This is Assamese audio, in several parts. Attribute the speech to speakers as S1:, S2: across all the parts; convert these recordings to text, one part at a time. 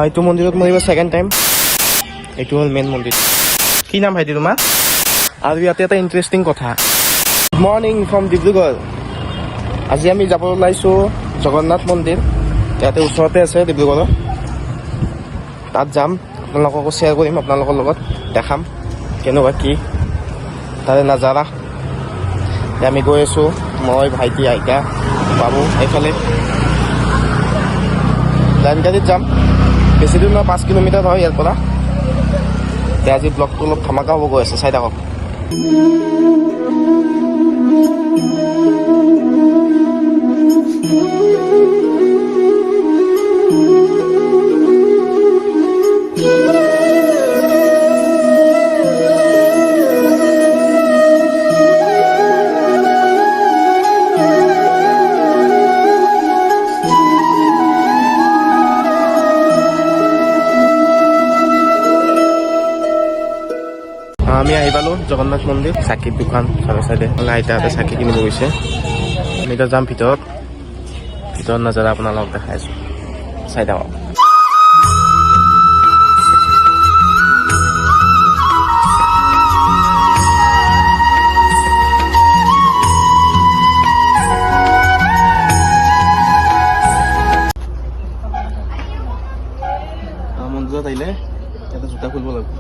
S1: এইটো মন্দিৰত মই এইবাৰ ছেকেণ্ড টাইম। এইটো হ'ল মেইন মন্দিৰ। কি নাম ভাইটি তোমাৰ? আৰু ইয়াতে এটা ইণ্টাৰেষ্টিং কথা। Good morning from Dibrugarh. আজি আমি যাব ওলাইছোঁ জগন্নাথ মন্দিৰ। ইয়াতে ওচৰতে আছে ডিব্ৰুগড়ত। তাত যাম, আপোনালোককো শ্বেয়াৰ কৰিম, আপোনালোকৰ লগত দেখাম কেনেকুৱা কি তাৰে নাজাৰা। আমি গৈ আছোঁ, মই ভাইটি আইতা বাবু। এইফালে লাইন গাড়ীত যাম, বেছি দূৰ নহয়, 5 কিলোমিটাৰ হয় ইয়াৰ পৰা। এতিয়া আজি ব্লগটো অলপ ধামাকা হ'ব গৈ আছে, চাই থাকক। আমি আহি পালোঁ জগন্নাথ মন্দিৰ। চাকিৰ দোকান চাৰে চাইডে আইতাহঁতে চাকি কিনিব গৈছে। আমি এতিয়া যাম ভিতৰত নাজাৰা আপোনালোকক দেখাই আছোঁ, চাই থাকক। মন্দিৰত আহিলে এটা জোতা খুলিব লাগিব।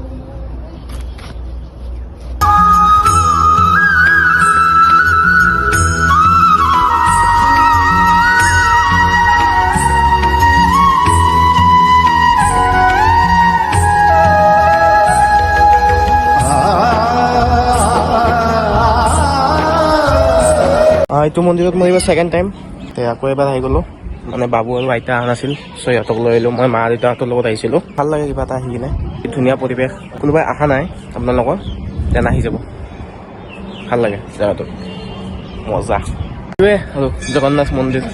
S1: এইটো মন্দিৰত মই এইবাৰ ছেকেণ্ড টাইম। আকৌ এবাৰ আহি গ'লোঁ, মানে বাবু আৰু আইতা অহা নাছিল, চ' সিহঁতক লৈ আহিলোঁ। মই মা দেউতাহঁতৰ লগত আহিছিলোঁ। ভাল লাগে কিবা এটা আহি কিনে, ধুনীয়া পৰিৱেশ। কোনোবাই অহা নাই আপোনালোকৰ, তেনে আহি যাব, ভাল লাগে জেগাটো, মজা। এইটোৱে আৰু জগন্নাথ মন্দিৰ,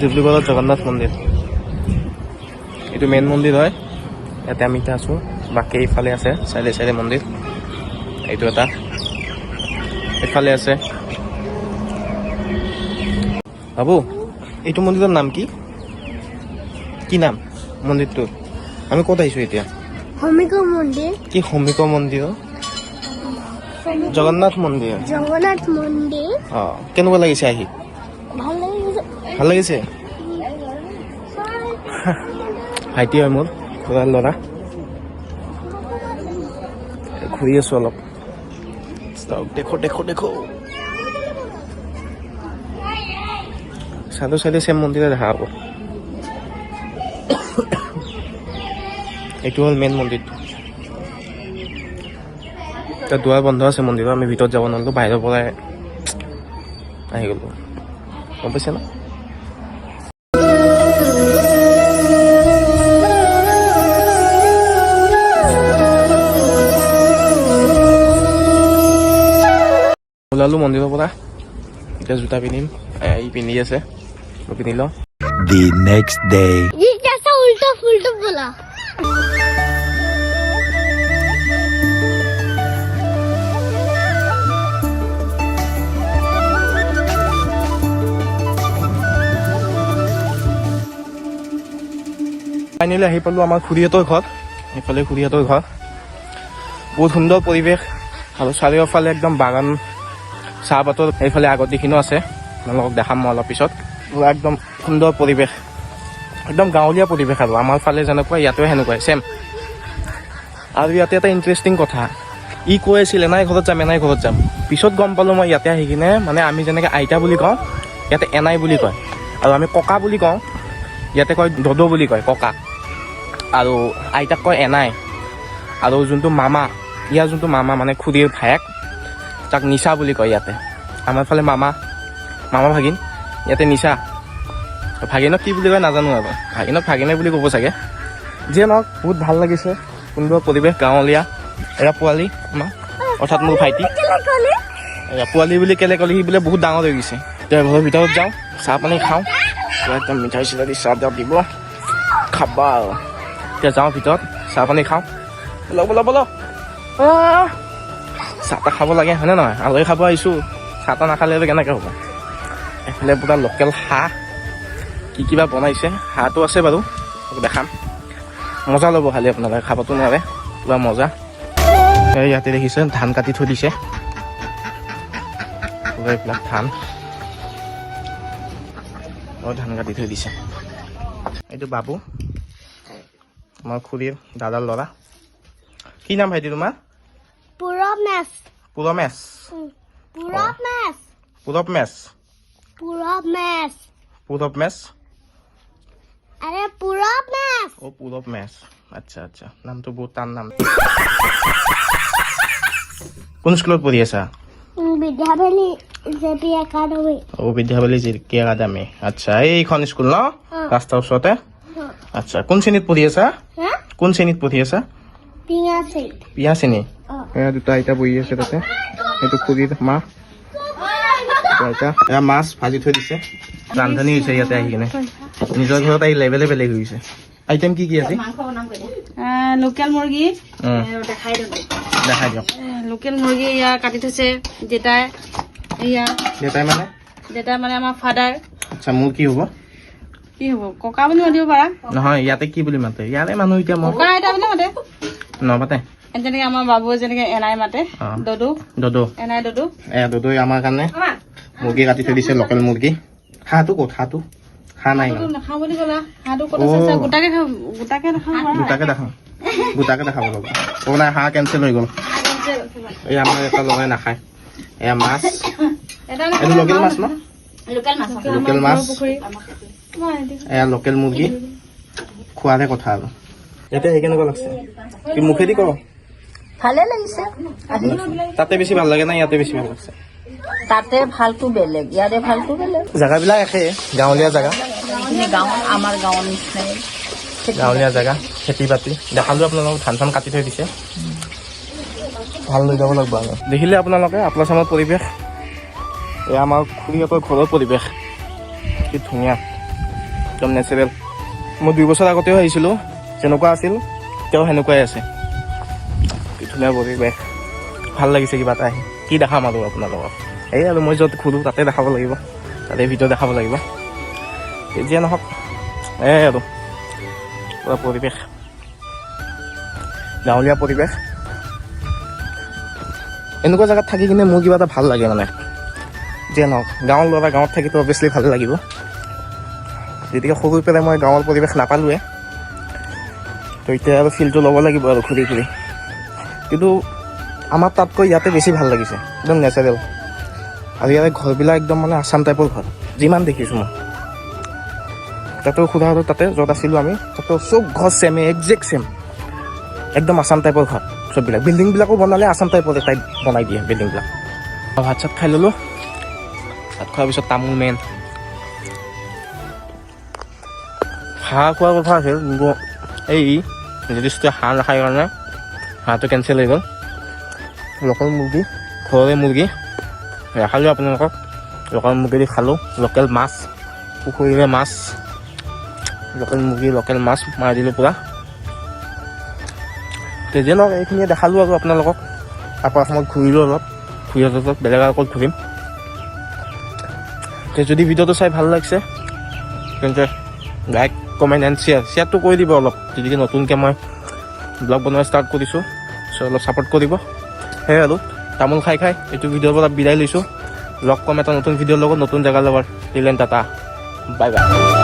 S1: ডিব্ৰুগড়ত জগন্নাথ মন্দিৰ। এইটো মেইন মন্দিৰ হয়, ইয়াতে আমি এতিয়া আছোঁ। বাকী এইফালে আছে চাইডে চাইডে মন্দিৰ। এইটো এটা এইফালে আছে। বাবু, এইটো মন্দিৰৰ নাম কি? কি নাম মন্দিৰটো? আমি ক'ত আহিছোঁ এতিয়া?
S2: হমিকা মন্দিৰ।
S1: কি হমিকা মন্দিৰ? জগন্নাথ মন্দিৰ।
S2: জগন্নাথ মন্দিৰ।
S1: অঁ, কেনেকুৱা লাগিছে আহি?
S2: ভাল লাগিছে।
S1: ভাল লাগিছে? ভাইটি হয় মোৰ, খুৰাৰ ল'ৰা। ঘূৰি আছোঁ অলপ। দেখো দেখো দেখো, চাইডে চাইডে চেম মন্দিৰে দেখা হ'ব। এইটো হ'ল মেইন মন্দিৰটো। এতিয়া দুৱাৰ বন্ধ আছে মন্দিৰৰ, আমি ভিতৰত যাব নোৱাৰিলোঁ, বাহিৰৰ পৰাই আহি গ'লোঁ। গম পাইছে ন? ওলালোঁ মন্দিৰৰ পৰা। এতিয়া জোতা পিন্ধিম, ই পিন্ধি আছে, মই পিন্ধি লওঁ।
S3: The next day.
S2: ये कैसा उल्टा फुल्टा बोला?
S1: ফাইনেলি আহি পালোঁ আমাৰ খুৰীহঁতৰ ঘৰ। এইফালে খুৰীহঁতৰ ঘৰ, বহুত সুন্দৰ পৰিৱেশ আৰু চাৰিওফালে একদম বাগান, চাহপাতৰ এইফালে আগত দেখিনো আছে, আপোনালোকক দেখাম মই অলপ পিছত। পুৰা একদম সুন্দৰ পৰিৱেশ, একদম গাঁৱলীয়া পৰিৱেশ আৰু আমাৰ ফালে যেনেকুৱা ইয়াতেও সেনেকুৱাই ছেম। আৰু ইয়াতে এটা ইণ্টাৰেষ্টিং কথা, ই কৈ আছিল এনাই ঘৰত যাম এনাই ঘৰত যাম। পিছত গম পালোঁ মই ইয়াতে আহি কিনে, মানে আমি যেনেকৈ আইতা বুলি কওঁ ইয়াতে এনাই বুলি কয়, আৰু আমি ককা বুলি কওঁ, ইয়াতে কয় দদ বুলি কয় ককা, আৰু আইতাক কয় এনাই। আৰু যোনটো মামা, ইয়াৰ যোনটো মামা মানে খুৰীৰ ভায়েক, তাক নিচা বুলি কয় ইয়াতে। আমাৰ ফালে মামা ভাগিন, ইয়াতে নিচা। ভাগিনক কি বুলি কয় নাজানো, আৰু ভাগিনক ভাগিনে বুলি ক'ব চাগে। যিয়ে নহওক বহুত ভাল লাগিছে, সুন্দৰ পৰিৱেশ, গাঁৱলীয়া। এয়া পোৱালি আমাৰ, অৰ্থাৎ মোৰ ভাইটি। এয়া পোৱালি বুলি কেলে ক'লে, সি বোলে বহুত ডাঙৰ হৈ গৈছে। এতিয়া ঘৰৰ ভিতৰত যাওঁ, চাহ পানী খাওঁ, একদম মিঠাই চিঠাই দি চাহ তাহ দিব, খাবা আৰু। এতিয়া যাওঁ ভিতৰত, চাহ পানী খাওঁ, ব'লক ব'লক। চাহ তাহ খাব লাগে হয়নে নহয়? আলহী খাব আহিছোঁ, চাহ তাহ নাখালে কেনেকৈ হ'ব? এফালে পুৰা লোকেল হাঁহ, কি কিবা বনাইছে, হাঁহটো আছে বাৰু দেখাম। মজা ল'ব খালি আপোনালোকে খাবতো নোৱাৰে পুৰা মজা এই ইয়াতে দেখিছে ধান কাটি থৈ দিছে পুৰা এইবিলাক ধান ধান কাটি থৈ দিছে এইটো বাবু আমাৰ খুৰীৰ দাদাৰ ল'ৰা কি নাম ভাইটি তোমাৰ
S2: পুৰমেশ
S1: পুৰমেশ
S2: পুৰমেশ
S1: পুৰমেশ
S2: পুৰমেশ
S1: পুৰমেশ
S2: আৰে পুৰমেশ
S1: অ পুৰমেশ আচ্ছা আচ্ছা নামটো বহুত টান নাম কোন স্কুলত পঢ়ি আছা
S2: বিদ্যাভেলী জেপি একাডেমি
S1: ও বিদ্যাভেলী জিকে একাডেমি আচ্ছা এইখন স্কুল ন ৰাস্তাৰ ওচৰতে আচ্ছা কোন শ্ৰেণীত পঢ়ি আছা
S2: হা
S1: কোন শ্ৰেণীত পঢ়ি আছা
S2: পিয়াছে
S1: পিয়া শ্ৰেণী এয়া দুটা আইতা বহি আছে তাতে এইটো খুৰীৰ মা আইতা এয়া মাছ ভাজি থৈ দিছে ৰান্ধনি হৈছে ইয়াতে আহি কিনে নিজৰ ঘৰত আহি লেভেলে বেলেগ হৈ গৈছে আইটেম কি আছে
S4: লোকেল মুৰ্গী
S1: দেখাই দিয়ক
S4: লোকেল মুৰ্গী এয়া কাটি থৈছে দেউতাই এয়া
S1: দেউতাই
S4: মানে আমাৰ ফাদাৰ
S1: আচ্ছা মোৰ কি হ'ব
S4: কি হ'ব ককা বুলি মাতিব পাৰা
S1: নহয় ইয়াতে কি বুলি মাতে ইয়াৰে মানুহ এতিয়া মই
S4: ককা আইতা বুলি মাতে
S1: নমাতে
S4: যেনেকে আমাৰ বাবুৱে যেনেকে এনাই মাতে দদু
S1: দদু
S4: এনাই দদু
S1: দদুই আমাৰ কাৰণে মুৰ্গী কাটি থৈ দিছে লোকেল মুৰ্গী হাঁহটো ক'ত হাঁহটো হাঁহ নাই
S4: হাঁহটো নাখাওঁ বুলি ক'লা হাঁহটো ক'ত আছে গোটাকে খাওঁ গোটাকে নাখাওঁ
S1: গোটাকে দেখাব লাগিব অ নাই হাঁহ কেঞ্চেল হৈ গ'ল এই আমাৰ এটা লগাই নাখায় এয়া মাছ এইটো লোকেল মাছ ন লোকেল মাছ এয়া লোকেল মুৰ্গী খোৱাৰে কথা আৰু ইয়াতে আহি কেনেকুৱা লাগছে কি মুখেদি ক
S5: ভালে লাগিছে আহি
S1: তাতে বেছি ভাল লাগে না ইয়াতে বেছি ভাল লাগছে
S5: তাতে ভালটো বেলেগ ইয়াৰে ভালটো বেলেগ
S1: জেগাবিলাক একে গাঁৱলীয়া জেগা
S5: এইখিনি গাঁৱত আমাৰ গাঁৱৰ নিচিনাই
S1: গাঁৱলীয়া জেগা খেতি বাতি দেখালো আপোনালোকক ধান চান কাটি থৈ দিছে ভাল লৈ যাব লাগিব আৰু দেখিলে আপোনালোকে আপোনাৰ চামৰ পৰিৱেশ এয়া আমাৰ খুৰীহঁতৰ ঘৰৰ পৰিৱেশ কি ধুনীয়া একদম নেচাৰেল মই 2 বছৰ আগতেও আহিছিলোঁ যেনেকুৱা আছিল তেওঁ সেনেকুৱাই আছে কি ধুনীয়া পৰিৱেশ ভাল লাগিছে কিবা এটা আহি কি দেখাম আৰু আপোনালোকক এই আৰু মই য'ত ঘূৰোঁ তাতে দেখাব লাগিব তাতে ভিডিঅ' দেখাব লাগিব যিয়ে নহওক এই আৰু পুৰা পৰিৱেশ গাঁৱলীয়া পৰিৱেশ এনেকুৱা জেগাত থাকি কিনে মোৰ কিবা এটা ভাল লাগে মানে যিয়ে নহওক গাঁৱৰ ল'ৰা গাঁৱত থাকিতো অভিয়াছলি ভাল লাগিব গতিকে সৰুৰ পৰাই মই গাঁৱৰ পৰিৱেশ নাপালোৱে তো এতিয়া আৰু ফিলটো ল'ব লাগিব আৰু ঘূৰি ঘূৰি কিন্তু আমাৰ তাতকৈ ইয়াতে বেছি ভাল লাগিছে একদম নেচাৰেল আৰু ইয়াতে ঘৰবিলাক একদম মানে আছাম টাইপৰ ঘৰ যিমান দেখিছোঁ মই তাতেও খুৰাহঁতৰ তাতে য'ত আছিলোঁ আমি তাতেও চব ঘৰ ছেমে একজেক্ট ছেম একদম আছাম টাইপৰ ঘৰ চববিলাক বিল্ডিংবিলাকো বনালে আছাম টাইপৰ টাইপ বনাই দিয়ে বিল্ডিংবিলাক ভাত চাত খাই ল'লোঁ ভাত খোৱাৰ পিছত তামোল মেইন হাঁহ খোৱাৰ কথা আছিল কিন্তু এই নিৰ্দিষ্ট হাঁহ নাখায় কাৰণে হাঁহটো কেঞ্চেল হৈ গ'ল লোকেল মুৰ্গী ঘৰৰে মুৰ্গী ৰাখালোঁ আপোনালোকক লোকেল মুৰ্গী দি খালোঁ লোকেল মাছ পুখুৰীৰে মাছ লোকেল মুৰ্গী লোকেল মাছ মাৰি দিলোঁ পূৰা তেজে লওক এইখিনিয়ে দেখালোঁ আৰু আপোনালোকক তাৰপৰা সময়ত ঘূৰিলোঁ অলপ ঘূৰি অহাত বেলেগ আগত ঘূৰিম যদি ভিডিঅ'টো চাই ভাল লাগিছে তেন্তে লাইক কমেণ্ট এণ্ড শ্বেয়াৰটো কৰি দিব অলপ যদি নতুনকৈ মই ব্লগ বনোৱা ষ্টাৰ্ট কৰিছোঁ চ' অলপ ছাপোৰ্ট কৰিব সেয়াই আৰু তামোল খাই খাই এইটো ভিডিঅ'ৰ পৰা বিদায় লৈছোঁ লগ কম এটা নতুন ভিডিঅ'ৰ লগত নতুন জেগাৰ লগত টিল এণ্ড টাটা বাই বাই